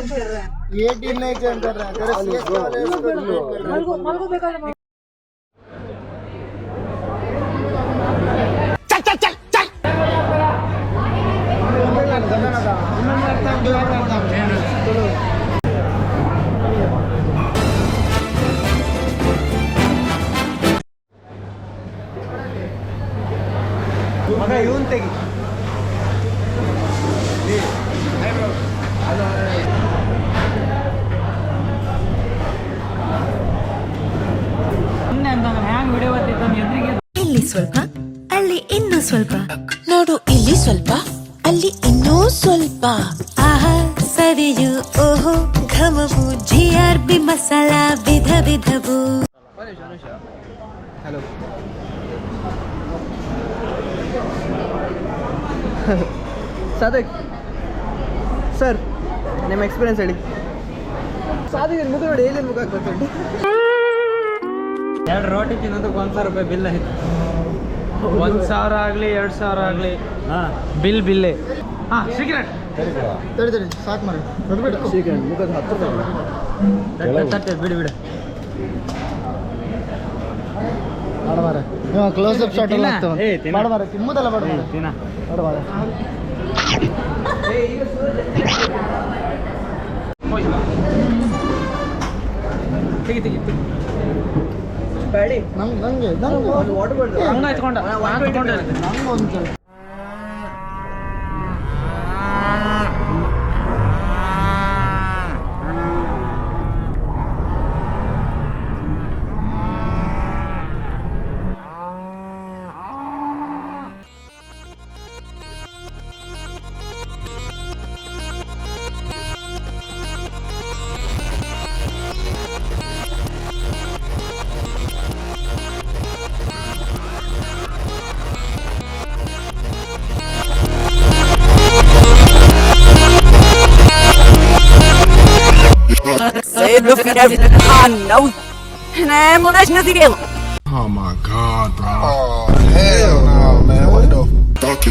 18 नहीं चेंज कर रहा है तेरे सीएस वाले इसको मलगो बेकार चल चल चल चल मग येऊन ते ಇಲ್ಲಿ ಸ್ವಲ್ಪ ಅಲ್ಲಿ ಇನ್ನೂ ಸ್ವಲ್ಪ ನೋಡು ಇಲ್ಲಿ ಸ್ವಲ್ಪ ಅಲ್ಲಿ ಇನ್ನೂ ಸ್ವಲ್ಪ ಆಹಾ ಸವಿಯು ಓಹೋ ಘಮವು GRB ಮಸಾಲ ವಿಧ ವಿಧವು. ಹಲೋ ಸಾದಿಕ್ ಸರ್ ನಿಮ್ಮ ಎಕ್ಸ್ಪೀರಿಯನ್ಸ್ ಹೇಳಿ. ಸಾದಿಕ್ ಮುಖ ನೋಡಿ ಏನೇನು ಮುಖ ಗೊತ್ತುಂಟು. 2 ರೋಟಿ ತಿನ್ನೋದಕ್ಕೆ 1000 ರೂಪಾಯಿ ಬಿಲ್ ಆಯ್ತು. 1000 ಆಗಲಿ 2000 ಆಗಲಿ ಬಿಲ್ಲೇ. ಹಾಂ ಸಿಗರೇಟ್ ತಡಿ ಸಾಕು ಮಾರಿ ಸಿಗರೇಟ್ ಮುಖದ 10 ರೂಪಾಯಿ ಬಿಡು ಮಾಡಬಾರ ಕ್ಲೋಸ್ ಅಪ್ ಶಾಟ್ ಎಲ್ಲ ಆಗ್ತವೆ ಮಾಡಬಾರ ತಿಮ್ಮದಲ್ಲ ಮಾಡಬಾರ ತಿನ್ನ ಮಾಡಬಾರ ತೆಗಿ ಬ್ಯಾಡಿ ನಂಗೆ ಹಂಗ ಹಚ್ಕೊಂಡ ನಂಗೆ ಒಂದು Oh my God, bro. Oh, hell no, man. What the fuck?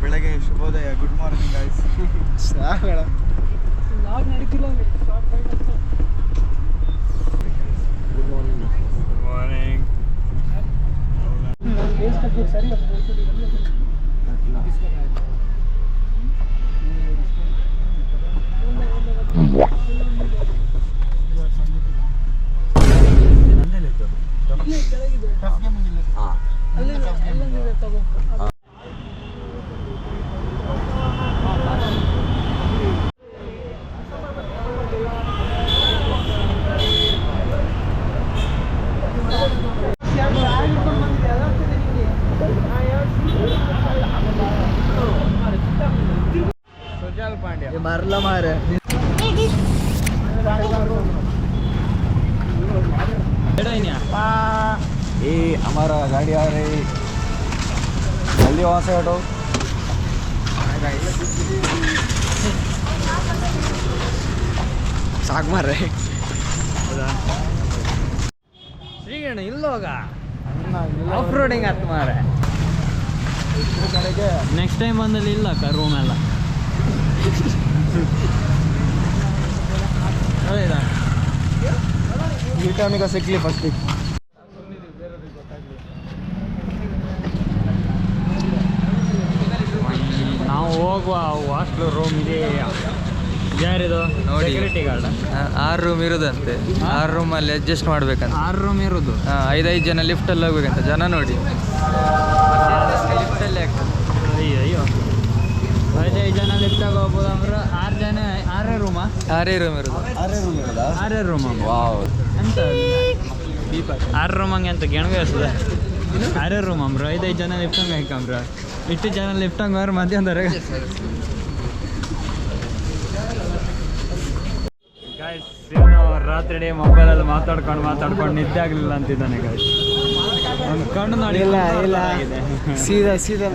ಬೆಳಗ್ಗೆ ಶುಭೋದಯ. Good morning guys. ಸಾಕಳ ಲಾಗ್ ನಡೀತಿಲ್ಲ. Good morning. Good morning. ಸರಿ मारला मार ये हमारा गाड़ी आ रही जल्दी वहाँ से हटो. साग मार रहे ಶ್ರೀಗಣ ಇಲ್ಲೋಗ ಆಫ್ ರೋಡಿಂಗ್ ಆತ್ ಮಾರೆ. ನೆಕ್ಸ್ಟ್ ಟೈಮ್ ಬಂದಲ್ಲಿ ಇಲ್ಲ ರೂಮ್ ಎಲ್ಲ ಈ ಟೈಮಿಗೆ ಸಿಕ್ಲಿ ಫಸ್ಟ್. ನಾವು ಹೋಗುವ ಹಾಸ್ಟೆಲ್ ರೂಮ್ ಇದೆ. ಯಾರಿದು ನೋಡಿ ಸೆಕ್ಯೂರಿಟಿ ಗಾರ್ಡ್. 6 ರೂಮ್ ಇರೋದಂತೆ. 6 ರೂಮಲ್ಲಿ ಅಡ್ಜಸ್ಟ್ ಮಾಡ್ಬೇಕಂತ. 6 ರೂಮ್ ಇರೋದು. 5 ಜನ ಲಿಫ್ಟಲ್ಲಿ ಹೋಗ್ಬೇಕಂತ. ಜನ ನೋಡಿ ಲಿಫ್ಟಲ್ಲಿ ಆಗ್ತದೆ. ಅಯ್ಯೋ 5 ಜನ ಲಿಫ್ಟಾಗಿ ಹೋಗ್ಬೋದು ಅಂದ್ರೆ 6 ಜನ 6 ರೂಮಾ? 6 ರೂಮ್ ಇರೋದು. 6 ರೂಮ್ ವಾವ್ ಎಂತ 6 ರೂಮ್ ಹಂಗೆ ಅಂತ ಗೆಣಗೆ ಅಷ್ಟದೆ. 6 ರೂಮ್ ಅಂಬ್ರು 5 ಜನ ಲಿಫ್ಟಂಗೆ ಹಾಕಂಬ್ರ. ಇಷ್ಟು ಜನ ಲಿಫ್ಟಂಗೆ ಅವ್ರು ಮಧ್ಯಾಹ್ನದಾಗ ರಾತ್ರಿ ಡೇ ಮೊಬೈಲಲ್ಲಿ ಮಾತಾಡ್ಕೊಂಡು ನಿದ್ದೆ ಆಗಲಿಲ್ಲ ಅಂತಿದ್ದಾನೆ ಗಾಯ್ಸ್. ಒಂದು ಕಣ್ಣು ನೋಡಿ ಇಲ್ಲ ಇಲ್ಲ ಸೀದಾ ಸೀದಾ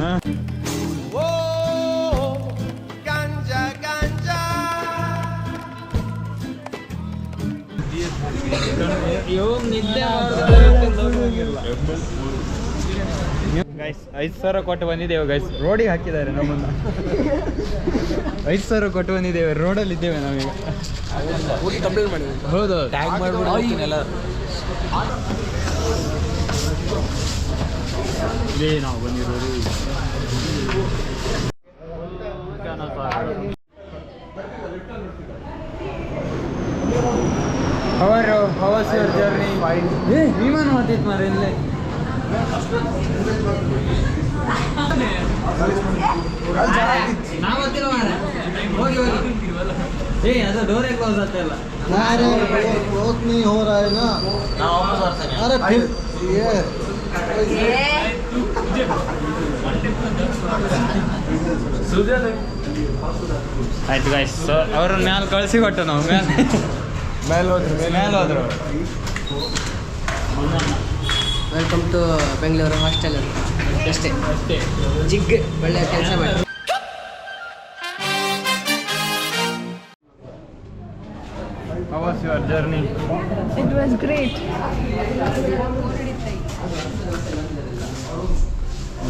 ನಿದ್ದೆ ಗೈಸ್ 5,000 ಕೊಟ್ಟು ಬಂದಿದ್ದೇವೆ ಗೈಸ್. ರೋಡಿಗೆ ಹಾಕಿದ್ದಾರೆ ನಮ್ಮನ್ನು. 5,000 ಕೊಟ್ಟು ಬಂದಿದ್ದೇವೆ, ರೋಡಲ್ಲಿ ಇದ್ದೇವೆ ನಾವೀಗ. ಹೌದು, ಟ್ಯಾಗ್ ಮಾಡಿಬಿಟ್ಟು ಇದೇ ನಾವು ಬಂದಿರೋದು. Hours your journey. ವಿಮಾನ ಹೋಗ್ತಿತ್ತು ಮಾರ ಇಲ್ಲೇ. ನಾವು ಗೊತ್ತಿಲ್ಲ ಮಾರ, ಹೋಗಿ ಹೋಗಿ. ಅದು ಡೋರೇ ಕ್ಲೋಸ್ ಆಗ್ತಾ ಇಲ್ಲ. क्लोज नहीं हो रहा है ना. अरे फिर ये ಆಯ್ತು ಗಾಯ್ಸ್, ಅವ್ರನ್ನ ಮ್ಯಾಲೆ ಕಳಿಸಿ ಕೊಟ್ಟು ನಾವು ಮೇಲೆ ಹೋದ್ರು. ವೆಲ್ಕಮ್ ಟು ಬೆಂಗಳೂರು ಹಾಸ್ಟೆಲ್ ಅಷ್ಟೇ ಜಿಗ್ ಒಳ್ಳೆಯ ಕೆಲಸ ಮಾಡಿ. How was your journey? It was great.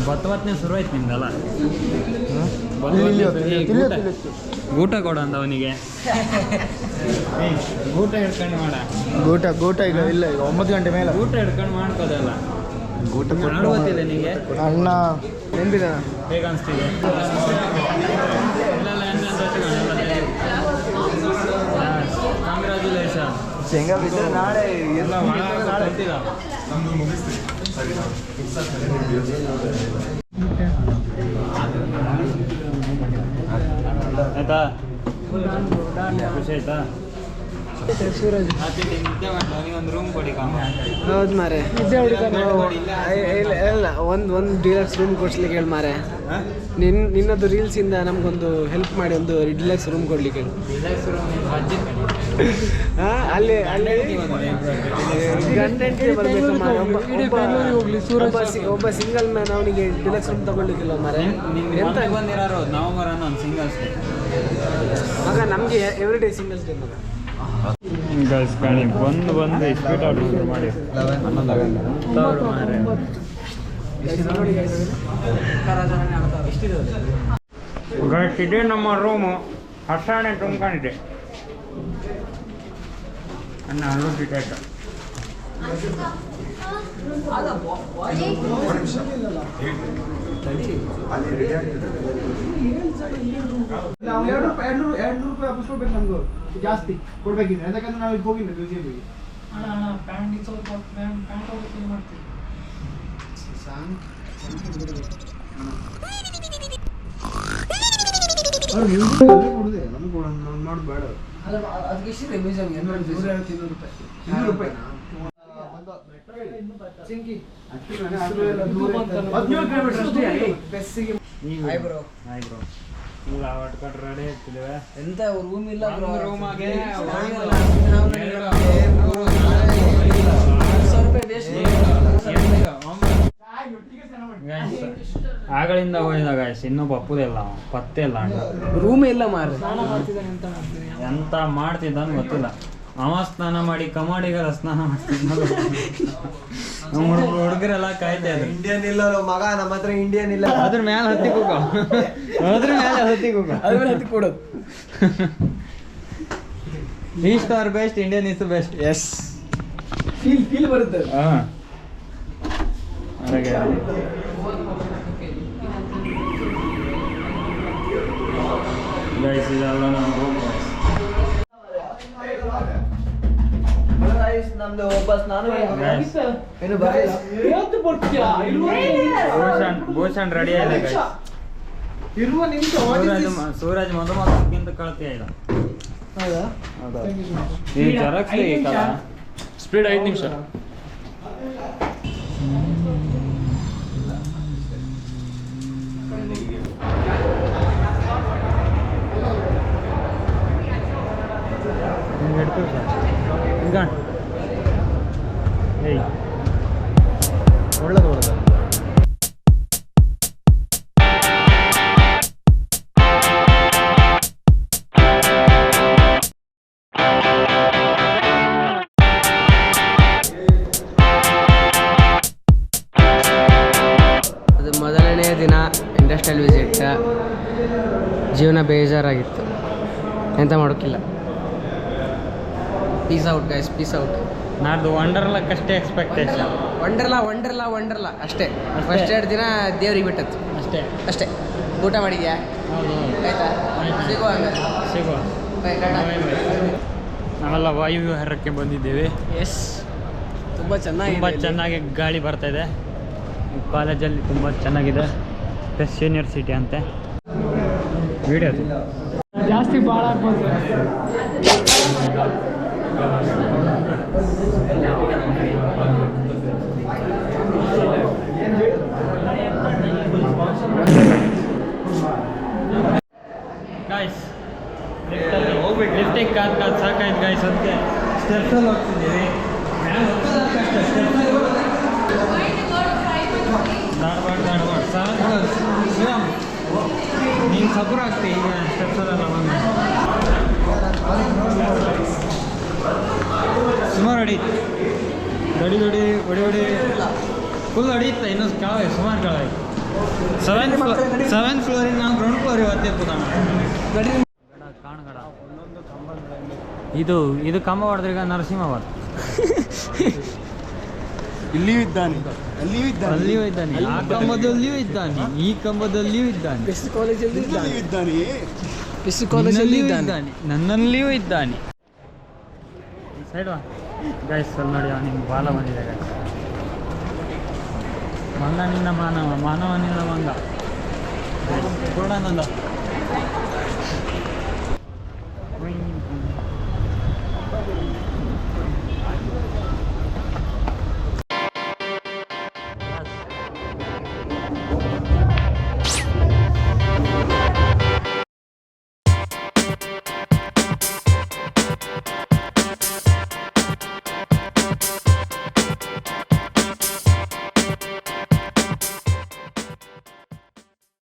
20ನೇ ಶುರು ಆಯ್ತು ನಿಮ್ದಲ್ಲ. ಊಟ ಕೊಡು ಅಂದ ಅವನಿಗೆ. ಊಟ ಹಿಡ್ಕೊಂಡು ಮಾಡ. ಊಟ ಈಗ ಇಲ್ಲ, ಈಗ 9 ಗಂಟೆ ಮೇಲೆ ಊಟ ಹಿಡ್ಕೊಂಡು ಮಾಡ್ಕೋದಲ್ಲ. ಊಟ ಗೊತ್ತಿಲ್ಲ ನಿನಗೆ. ಅಣ್ಣ ನೆನಪಿದ ಹೇಗೆ ಅನಿಸ್ತಿದೆ? ಕಂಗ್ರ್ಯಾಚುಲೇಷನ್. ಶೇಂಗಾ ಬಿದ್ದರೆ ನಾಳೆ ಆಯ್ತಾ? ಖುಷಿ ಆಯ್ತಾ? ಒಂದು ರೂಮ್ ಕೊಡಿ. ಹೌದು ಮಾರೆ, ಇಲ್ಲ ಒಂದು ಡಿಲಕ್ಸ್ ರೂಮ್ ಕೊಡ್ಸ್ಲಿಕ್ಕೆ ಹೇಳಿ ಮಾರೆ. ನಿನ್ನದು ರೀಲ್ಸಿಂದ ನಮಗೊಂದು ಹೆಲ್ಪ್ ಮಾಡಿ, ಒಂದು ಡಿಲಕ್ಸ್ ರೂಮ್ ಕೊಡ್ಲಿಕ್ಕೆ ಹೇಳಿ. ಅಲ್ಲಿ ಕಂಟೆಂಟ್ ಬರ್ಬೇಕಮ್ಮ. ಒಬ್ಬ ಸಿಂಗಲ್ ಮ್ಯಾನ್, ಅವನಿಗೆ ಡಿಲಕ್ಸ್ ರೂಮ್ ತಗೊಳ್ಲಿಕ್ಕಿಲ್ಲ ಮಾರೆ. ಎಂತ ಬಂದಿರೋ ನವಂಬರ್ ಒಂದು ಸಿಂಗಲ್ಸ್ ಮಗ, ನಮಗೆ ಎವ್ರಿ ಡೇ ಸಿಂಗಲ್ಸ್ ಡೇ ಮಗ. ಬಂದು ಸ್ಪೀಡ್ ಆರ್ಡರ್ ಮಾಡಿ ಇದೆ ನಮ್ಮ ರೂಮು. ಹಸಾಣೆ ತುಂಬ್ಕೊಂಡಿದೆ. ಟಿಕೆಟ್ ನಾವು 200 ರೂಪಾಯಿ ವಾಪಸ್ ಕೊಡ್ಬೇಕು. ನಮ್ದು ಜಾಸ್ತಿ ಕೊಡ್ಬೇಕಿದೆ, ಯಾಕಂದ್ರೆ ನಾವು ಈಗ ಹೋಗಿಲ್ಲ ಮ್ಯೂಸಿಯಮ್ಗೆ. ಕೊಡುದೆ ನಮ್ಗೆ ಮಾಡೋದು ಬೇಡ. ಅದಕ್ಕೆ ಎಷ್ಟಿದೆ ಮ್ಯೂಸಿಯಮ್ಗೆ? 200 ರೂಪಾಯಿ. ರೆಡಿ ಆಗ್ತಿದ್ದೇವೆ. ಎಂತ ರೂಮ್ ಇಲ್ಲ ರೂಮಾಗೆ ಆಗಳಿಂದ ಹೋಗಿದಾಗ ಇನ್ನೂ ಪಪ್ಪುದೇ ಇಲ್ಲ, ಪತ್ತೆ ಇಲ್ಲ. ರೂಮ್ ಇಲ್ಲ ಮಾರ. ಎಂತ ಮಾಡ್ತಿದ್ದಾನು ಗೊತ್ತಿಲ್ಲ. ಅವ ಸ್ನಾನ ಮಾಡಿ ಕಮಾಡಿಗರ ಸ್ನಾನ ಮಾಡ್ತಿದ್ದ. ಹುಡುಗರೆಲ್ಲ ಕಾಯ್ತಾ ಇದ್ರು. ಇಂಡಿಯನ್ ಇಲ್ಲ ಮಗ, ನಮ್ಮ ಹತ್ರ ಇಂಡಿಯನ್ ಇಲ್ಲ. ಅದ್ರ ಮೇಲೆ ಹತ್ತಿ ಕೂಗ, ಅದ್ರ ಮೇಲೆ ಹತ್ತಿ ಕೂಗ, ಅದ್ರ ಮೇಲೆ ಹತ್ತಿ ಕೊಡೋದು. East are best, Indian is best. Yes, feel ಬರುತ್ತೆ. ಹಾಗೆ ಗೈಸ್, ಇದೆಲ್ಲ ನಮ್ಮ ರೂಮ್. ನಮ್ದು ಒಬ್ಬ ಸ್ನಾನ ಭೂಷಣ್ ರೆಡಿ ಆಗಿದೆ ಗೈಸ್. ಇರುವ ನಿಮಿಷ ಸೂರಜ್ ಮಧುಮಕ್ಕಿಂತ ಕಳ್ತೀಯ ಇಲ್ಲ. ಈ ಜೆರಾಕ್ಸ್ ಸ್ಪೀಡ್ 5 ನಿಮಿಷ. ಒಳ್ಳೆ ಇಂಡಸ್ಟ್ರಿಯಲ್ ವಿಸಿಟ್. ಜೀವನ ಬೇಜಾರಾಗಿತ್ತು, ಎಂತ ಮಾಡೋಕ್ಕಿಲ್ಲ. Peace out guys, peace out. ನಾಡ್ದು ವಂಡರ್ಲಕ್ಕಷ್ಟೇ ಎಕ್ಸ್ಪೆಕ್ಟೇಷನ್. ವಂಡರ್ಲಾ ಅಷ್ಟೇ. ಫಸ್ಟ್ 2 ದಿನ ದೇವ್ರಿಗೆ ಬಿಟ್ಟದ್ದು ಅಷ್ಟೇ. ಊಟ ಮಾಡಿದ್ಯಾ? ಹೌದು, ಆಯ್ತಾ? ಸಿಗುವ ಹಂಗಾರೆ. ಸಿಗುವ. Bye, ಟಾಟಾ. ನಾವೆಲ್ಲ ವಾಯುವಿಹಾರಕ್ಕೆ ಬಂದಿದ್ದೇವೆ. ಎಸ್, ತುಂಬ ಚೆನ್ನಾಗಿ ಗಾಳಿ ಬರ್ತಾ ಇದೆ. ಕಾಲೇಜಲ್ಲಿ ತುಂಬ ಚೆನ್ನಾಗಿದೆ. ಬೆಸ್ಟ್ ಯೂನಿವರ್ಸಿಟಿ ಅಂತೆ. ವಿಡಿಯೋ ಜಾಸ್ತಿ ಭಾಳ ಆಗ್ಬೋದು. ಗಾಯ್ಸ್ ಲಿಫ್ಟಿಗೆ ಕಾದು ಸಾಕಾಯ್ತು ಗಾಯ್ಸ್. ಅದಕ್ಕೆ ಸ್ಟೆಪ್ಸಲ್ಲಿ ಹೋಗ್ತಿದ್ದೀವಿ. ಧಾರವಾಡ ಶ್ರೀರಾಮ್ ನೀನು ಸಪುರ ಆಗ್ತಿ ಈಗ ಸ್ಟೆಪ್ಸಲ್ಲೆಲ್ಲ ಬಂದು ಸುಮಾರು ಹೊಡಿ ಫುಲ್ ಹೊಡಿಯುತ್ತೆ. ಇನ್ನೊಂದು ಕೆಳಗೆ ಸುಮಾರು ಕೆಳಗೆ 7th ಫ್ಲೋರಿಗೆ ನಾವು ಗ್ರೌಂಡ್ ಫ್ಲೋರಿಗೆ ಹೊತ್ತೆ ಕೂತಾಣ. ಕಾಣಗಡ ಇದು ಕಂಬ ಹೊಡೆದ್ರೀಗ ನರಸಿಂಹಾಬಾದ್. ಇಲ್ಲಿಯೂ ಇದ್ದಾನೆ, ಅಲ್ಲಿಯೂ ಅಲ್ಲಿಯೂ ಇದ್ದಾನೆ, ಆ ಕಂಬದಲ್ಲಿಯೂ ಇದ್ದಾನೆ, ಈ ಕಂಬದಲ್ಲಿಯೂ ಇದ್ದಾನೆ, ಬೆಸ್ಟ್ ಕಾಲೇಜಲ್ಲಿ ಇದ್ದಾನೆ, ಬೆಸ್ಟ್ ಕಾಲೇಜಲ್ಲಿ ಇದ್ದಾನೆ, ನನ್ನಲ್ಲಿಯೂ ಇದ್ದಾನೆ. ಸೈಡ್ ಗೈಸ್ ಅಲ್ಲಿ ನೋಡಿ ನಿಮ್ಗೆ ಬಾಲ ಬಂದಿದೆ ಗೈಸ್. ಮಂಗ ನಿನ್ನ ಮಾನವ ನಿನ್ನ ಮಂಗ ಪೂರ್ಣಾನಂದ.